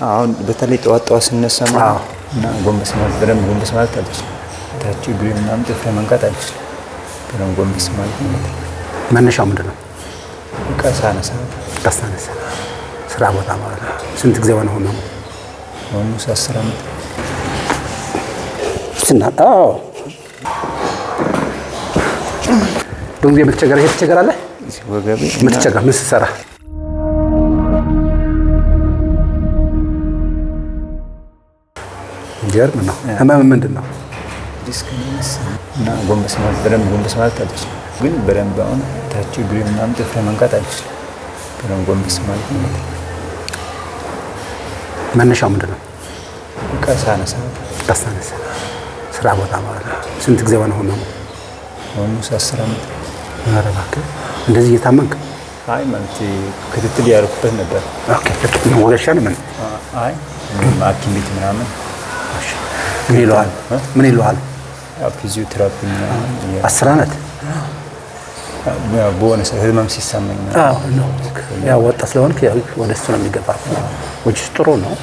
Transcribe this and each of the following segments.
አሁን በተለይ ጠዋት ስነሳ እና ጎንበስ ማለት በደንብ ጎንበስ ማለት አልችልም። ታች እግሬ ምናምን ጥፍሬ መንካት አልችልም። በደንብ ጎንበስ ማለት ነው። መነሻው ምንድን ነው? ቀሳነሳ ስራ ቦታ ማለት ነው። ስንት ጊዜ ሆነ? አሁን 10 ዓመት ስናጣው ብዙ ጊዜ ትቸገራለህ? ወገቤ የምትቸገር ምን ስትሰራ? ጀርም ነው። ህመም ምንድን ነው? ዲስክ እና ጎንበስ ማለት በደንብ ጎንበስ ማለት አልችልም። ግን በደንብ አሁን ታች እግሬ ምናምን ጥፍሬ መንካት አልችልም። በደንብ ጎንበስ ማለት ነው። መነሻው ምንድን ነው? ቀሳነሳ ስራ ቦታ ማለት ነው። ስንት ጊዜ ሆነ? አሁን 10 ዓመት። ኧረ እባክህ እንደዚህ እየታመንክ? አይ ማለት ክትትል ያደረኩበት ነበር። ኦኬ ክትትል ነው ወገሻ ነው ምን? አይ ሐኪም ቤት ምናምን ምን ይለዋል? ፊዚዮቴራፒ ምናምን 10 ዓመት በሆነ ህመም ሲሰማኝ ያው ወጣት ስለሆንክ ወደ እሱ ነው የሚገባ። which ጥሩ ነው።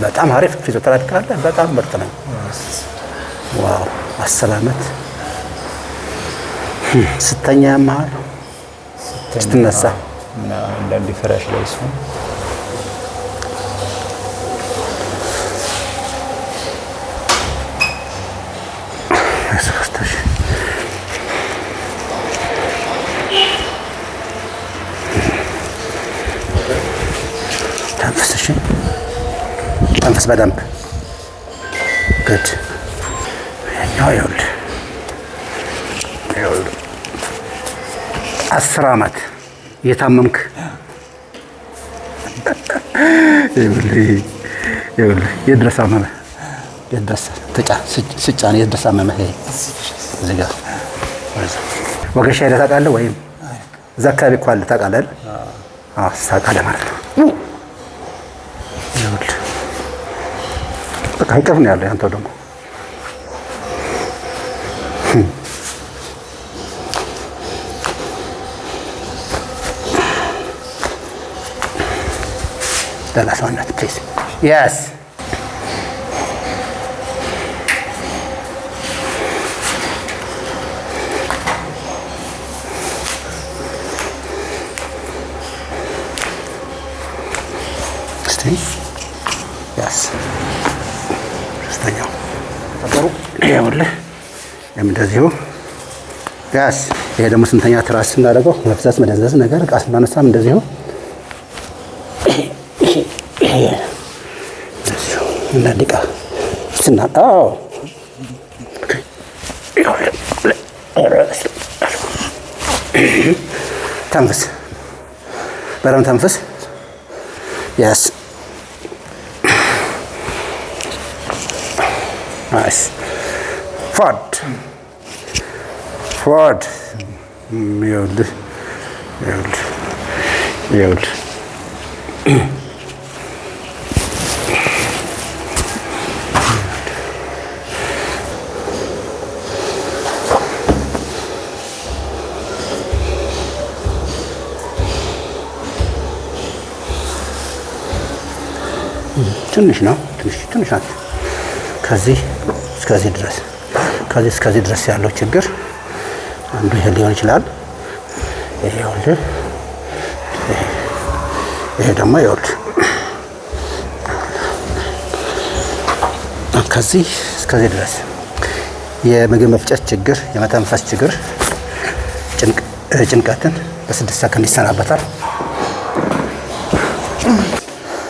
በጣም አሪፍ ፊዚዮቴራፒ ካለ በጣም ምርጥ ነው። ዋው 10 ዓመት ስተኛ ያማል ስትነሳ እና አንዳንዴ ፍራሽ ላይ ሲሆን ተንፈስ በደንብ ግድ ይኸውልህ 10 ዓመት እየታመምክ የድረስ አመመህ ስጫን የድረስ አመመህ እዚህ ጋር ወገሻ ሄደህ ታውቃለህ? ወይም እዛ አካባቢ እኮ አለ ታውቃለህ? ታውቃለህ ማለት ነው። በቃ እንቅልፍ ነው ያለው ያንተው ደግሞ the last one please. Yes. Stay. Yes. ሶስተኛው ተቀሩ ይኸውልህ እንደዚሁ ያስ ይሄ ደግሞ ስንተኛ ትራስ እናደርገው መፍሰስ መደንዘዝ ነገር ዕቃ ስናነሳም እንደዚሁ እናዲቃ ስናጣው ተንፍስ በደምብ ተንፍስ ያስ nice forward ይኸውልህ ትንሽ ነው ትንሽ ናት። ከዚህ እስከዚህ ድረስ ያለው ችግር አንዱ ይሄ ሊሆን ይችላል። ይሄ ደግሞ ይኸውልህ ከዚህ እስከዚህ ድረስ የምግብ መፍጨት ችግር፣ የመተንፈስ ችግር፣ ጭንቀትን በ6 ሰከንድ ይሰናበታል።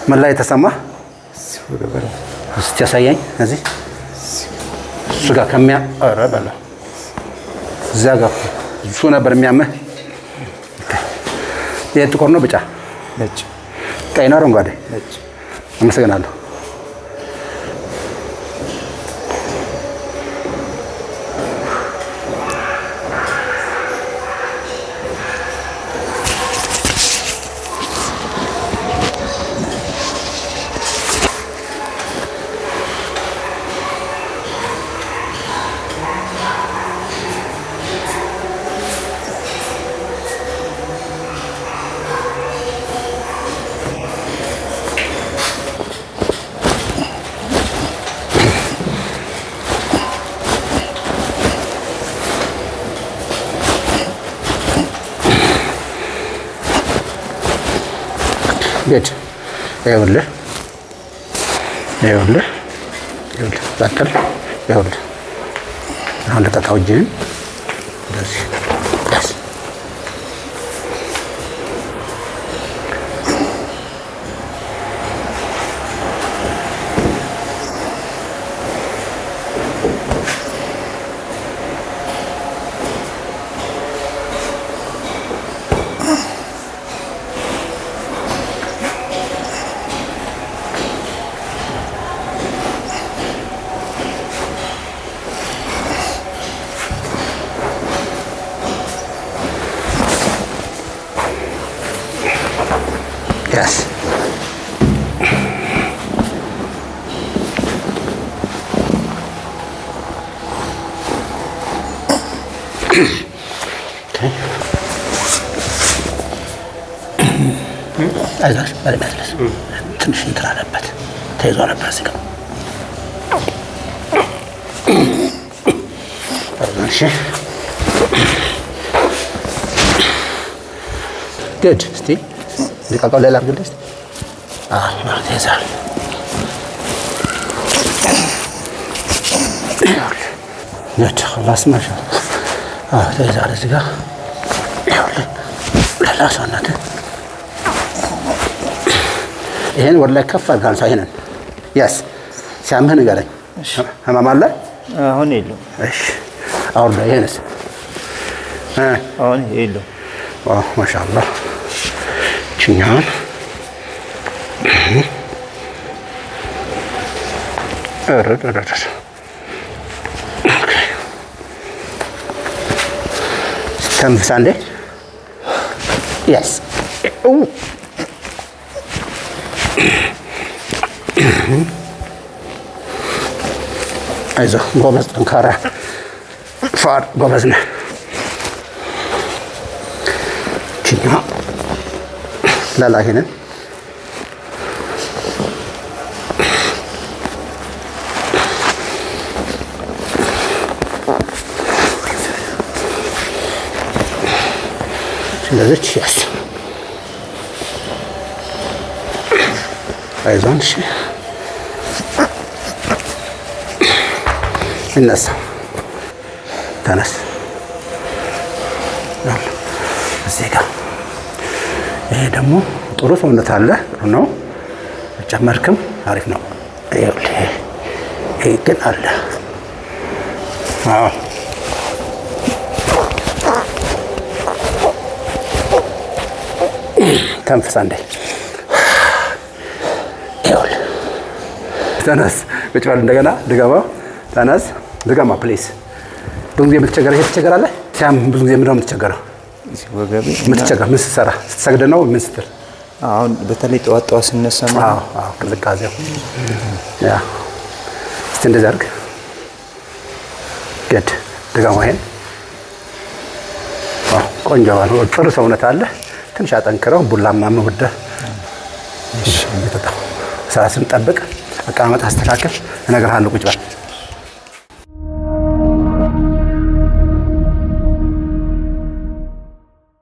ምን ላይ ተሰማ? እስቲ ያሳየኝ። እዚህ እሱ ጋር ኧረ በላ እዛ ጋር እሱ ነበር የሚያመህ። ይሄ ጥቁር ነው? ብጫ? ነጭ? ቀይ ነው? አረንጓዴ? ነጭ። አመሰግናለሁ። ግድ ይኸውልህ በቀል ይኸውልህ አሁን ልቀቃው እጅህን እንደዚህ Yes. Okay. አይዞሽ በለመለስ ትንሽ እንትን አለበት ተይዞ ነበር እዚህ ጋር እሺ good እስቲ ልቀቀው ሌላ አድርግልኝ እስቲ ተይዟል good خلاص ما شاء الله ተይዟል እዚህ ጋር ይኸውልህ ሌላ ሰውነትህ ይሄን ወደ ላይ ከፍ አድርገህ አንሳው ይሄንን ያስ ሲያምህ ንገረኝ ህመም አለ አሁን የለውም እሺ አሁን ላይ ይሄንስ አሁን የለውም ዋው ማሻአላህ ችኛውን ተንፍስ አንዴ ያስ አይዞህ ጎበዝ ጠንካራ ፋር ጎበዝ ነህ ችኛ ላላሄንን ስለዚህ ያስ አይዞን እሺ እነሳ ተነስ እዚህ ጋር ይሄ ደግሞ ጥሩ ሰውነት አለ ነው ጨመርክም አሪፍ ነው ይሄ ግን አለ አዎ ተንፍስ አንዴ ይኸውልህ ተነስ ቁጭ በል እንደገና ድገማው ተነስ ድገማ ፕሊዝ ብዙ ጊዜ የምትቸገረው ይሄ ትቸገራለህ ሲያም ብዙ ጊዜ ምንድነው የምትቸገረው ወገቤ የምትቸገር ምን ስትሰራ ስትሰግድ ነው ምን ስትል አሁን በተለይ ጠዋት ስነሳ አዎ ቅዝቃዜው ያ እስቲ እንደዚህ አድርግ ግድ ድገማ ይሄን ቆንጆ ነው ጥሩ ሰውነት አለ ትንሽ አጠንክረው ቡላማ መውደ እሺ እየተጣ ሰዓትን ጠብቅ አቀማመጥ አስተካክል እነግርሃለሁ ቁጭ በል